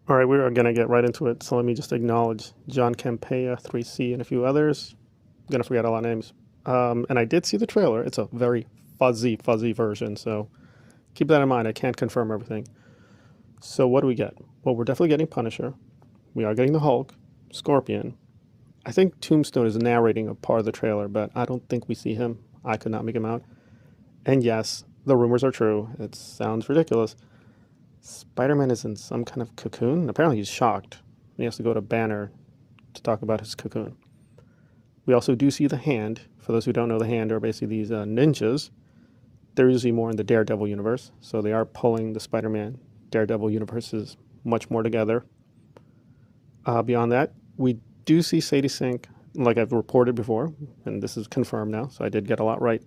All right, we are going to get right into it. So let me just acknowledge John Campea, 3C, and a few others. I'm going to forget a lot of names. And I did see the trailer. It's a very fuzzy version. So keep that in mind. I can't confirm everything. So what do we get? Well, we're definitely getting Punisher. We are getting the Hulk, Scorpion. I think Tombstone is narrating a part of the trailer, but I don't think we see him. I could not make him out. And yes, the rumors are true. It sounds ridiculous. Spider-Man is in some kind of cocoon. Apparently he's shocked. He has to go to Banner to talk about his cocoon. We also do see the Hand. For those who don't know, the Hand are basically these ninjas. They're usually more in the Daredevil universe, so they are pulling the Spider-Man Daredevil universes much more together. Beyond that, we do see Sadie Sink, like I've reported before, and this is confirmed now, so I did get a lot right.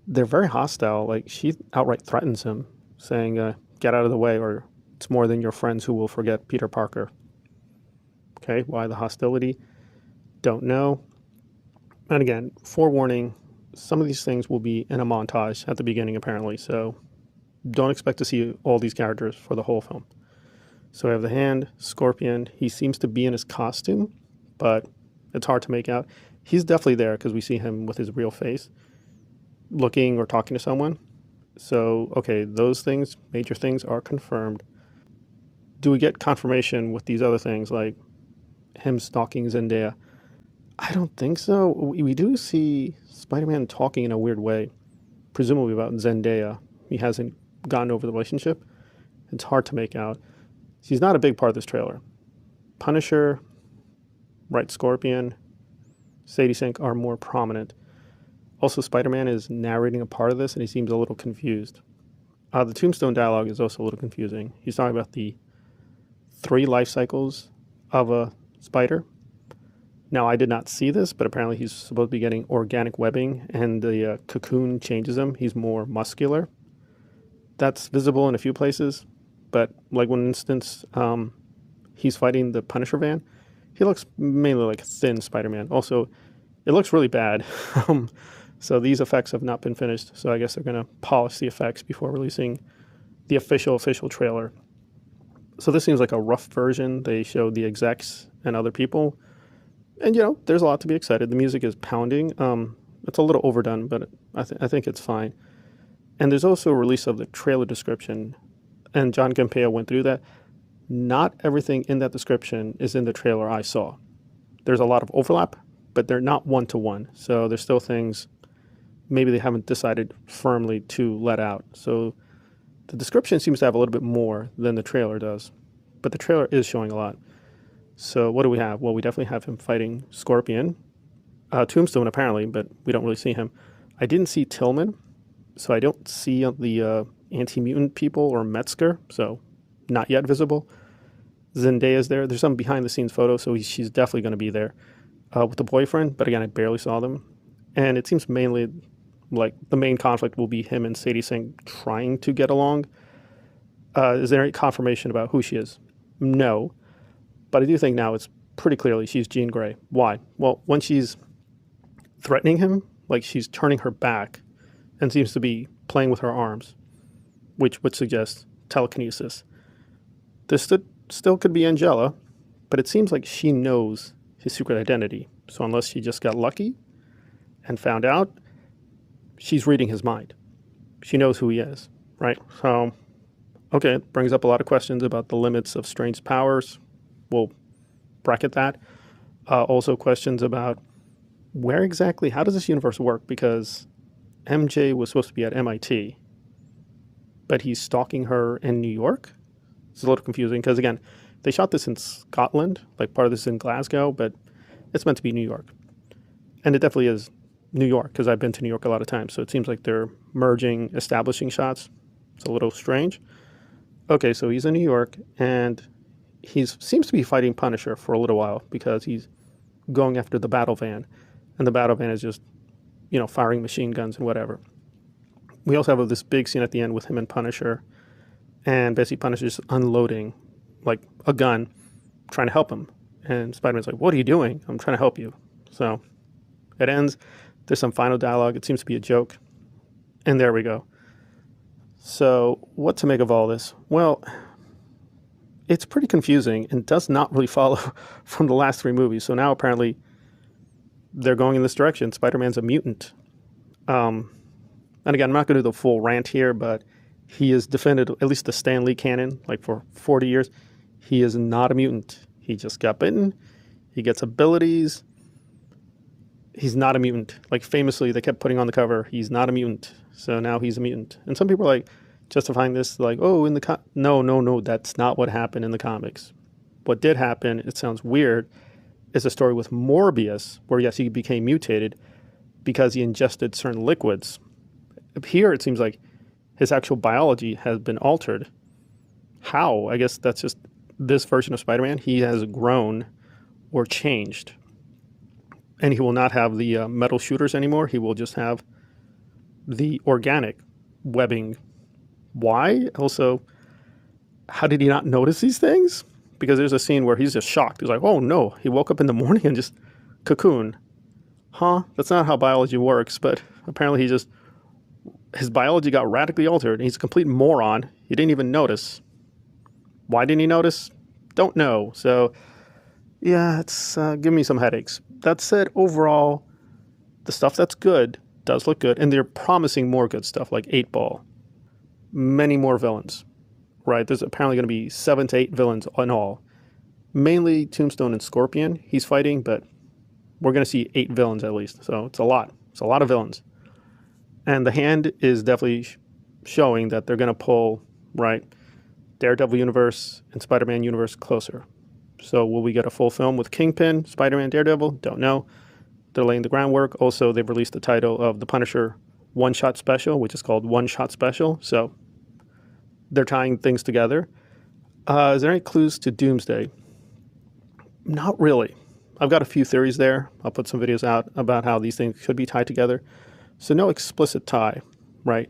They're very hostile. Like, she outright threatens him, saying, get out of the way, or it's more than your friends who will forget Peter Parker. Okay, why the hostility? Don't know. And again, forewarning, some of these things will be in a montage at the beginning, apparently, so don't expect to see all these characters for the whole film. So we have the Hand, Scorpion. He seems to be in his costume, but it's hard to make out. He's definitely there because we see him with his real face, looking or talking to someone. So, okay, those things, major things, are confirmed. Do we get confirmation with these other things, like him stalking Zendaya? I don't think so. We do see Spider-Man talking in a weird way, presumably about Zendaya. He hasn't gotten over the relationship. It's hard to make out. She's not a big part of this trailer. Punisher, right, Scorpion, Sadie Sink are more prominent. Also, Spider-Man is narrating a part of this, and he seems a little confused. The Tombstone dialogue is also a little confusing. He's talking about the 3 life cycles of a spider. Now, I did not see this, but apparently he's supposed to be getting organic webbing, and the cocoon changes him. He's more muscular. That's visible in a few places, but like one instance, he's fighting the Punisher van. He looks mainly like a thin Spider-Man. Also, it looks really bad. So these effects have not been finished, so I guess they're going to polish the effects before releasing the official trailer. So this seems like a rough version. They showed the execs and other people. And, there's a lot to be excited. The music is pounding. It's a little overdone, but I think it's fine. And there's also a release of the trailer description. And John Campea went through that. Not everything in that description is in the trailer I saw. There's a lot of overlap, but they're not one-to-one. So there's still things maybe they haven't decided firmly to let out. So the description seems to have a little bit more than the trailer does. But the trailer is showing a lot. So what do we have? Well, we definitely have him fighting Scorpion. Tombstone, apparently, but we don't really see him. I didn't see Tillman, so I don't see the anti-mutant people or Metzger, so not yet visible. Zendaya's there. There's some behind-the-scenes photos, so she's definitely going to be there with the boyfriend, but again, I barely saw them. And it seems mainly like the main conflict will be him and Sadie Sink trying to get along. Is there any confirmation about who she is? No. But I do think now it's pretty clearly she's Jean Grey. Why? Well, when she's threatening him, like she's turning her back and seems to be playing with her arms, which would suggest telekinesis. This still could be Angela, but it seems like she knows his secret identity. So unless she just got lucky and found out, she's reading his mind. She knows who he is, right? So, okay, it brings up a lot of questions about the limits of Strange's powers. We'll bracket that. Also questions about where exactly, how does this universe work? Because MJ was supposed to be at MIT, but he's stalking her in New York? It's a little confusing because, again, they shot this in Scotland, like part of this is in Glasgow, but it's meant to be New York. And it definitely is New York because I've been to New York a lot of times, so it seems like they're merging establishing shots. It's a little strange. Okay, so he's in New York, and he seems to be fighting Punisher for a little while because he's going after the battle van, and the battle van is just, firing machine guns and whatever. We also have this big scene at the end with him and Punisher, and basically Punisher's unloading, like, a gun, trying to help him. And Spider-Man's like, what are you doing? I'm trying to help you. So it ends. There's some final dialogue. It seems to be a joke. And there we go. So what to make of all this? Well, it's pretty confusing and does not really follow from the last three movies. So now apparently they're going in this direction. Spider-Man's a mutant. And again, I'm not going to do the full rant here, but he is defended, at least the Stan Lee canon, like for 40 years. He is not a mutant. He just got bitten. He gets abilities. He's not a mutant. Like famously, they kept putting on the cover, he's not a mutant. So now he's a mutant. And some people are like justifying this, like, oh, in the no, that's not what happened in the comics. What did happen, it sounds weird, is a story with Morbius, where yes, he became mutated because he ingested certain liquids. Here, it seems like his actual biology has been altered. How? I guess that's just this version of Spider-Man. He has grown or changed. And he will not have the metal shooters anymore. He will just have the organic webbing. Why? Also, how did he not notice these things? Because there's a scene where he's just shocked. He's like, oh no, he woke up in the morning and just cocoon. Huh? That's not how biology works, but apparently his biology got radically altered. And he's a complete moron. He didn't even notice. Why didn't he notice? Don't know. So, yeah, it's giving me some headaches. That said, overall, the stuff that's good does look good. And they're promising more good stuff, like 8-Ball. Many more villains, right? There's apparently going to be 7 to 8 villains in all. Mainly Tombstone and Scorpion he's fighting, but we're going to see 8 villains at least. So it's a lot. It's a lot of villains. And the hand is definitely showing that they're going to pull, right, Daredevil universe and Spider-Man universe closer. So will we get a full film with Kingpin, Spider-Man, Daredevil? Don't know. They're laying the groundwork. Also, they've released the title of the Punisher one-shot special, which is called One Shot Special. So they're tying things together. Is there any clues to Doomsday? Not really. I've got a few theories there. I'll put some videos out about how these things could be tied together. So no explicit tie, right?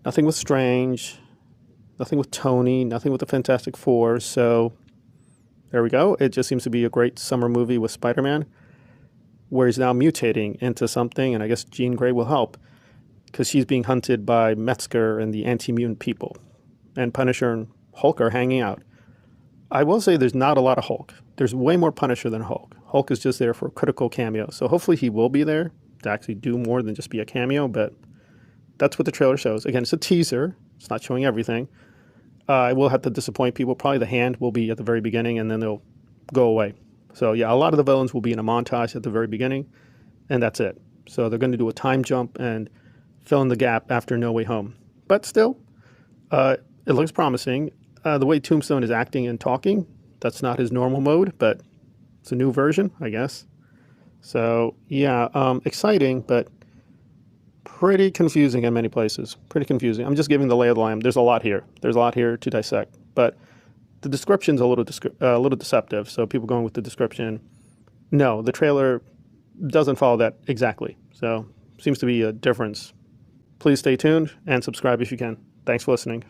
Nothing with Strange, nothing with Tony, nothing with the Fantastic Four. So there we go. It just seems to be a great summer movie with Spider-Man, where he's now mutating into something, and I guess Jean Grey will help, because she's being hunted by Metzger and the anti-mutant people. And Punisher and Hulk are hanging out. I will say there's not a lot of Hulk. There's way more Punisher than Hulk. Hulk is just there for a critical cameo. So hopefully he will be there to actually do more than just be a cameo, but that's what the trailer shows. Again, it's a teaser. It's not showing everything. I will have to disappoint people. Probably the hand will be at the very beginning, and then they'll go away. So yeah, a lot of the villains will be in a montage at the very beginning, and that's it. So they're going to do a time jump and fill in the gap after No Way Home. But still, it looks promising. The way Tombstone is acting and talking, that's not his normal mode, but it's a new version, I guess. So yeah, exciting, but pretty confusing in many places. Pretty confusing. I'm just giving the lay of the land. There's a lot here. There's a lot here to dissect, but the description's a little deceptive. So people going with the description, no, the trailer doesn't follow that exactly. So seems to be a difference. Please stay tuned and subscribe if you can. Thanks for listening.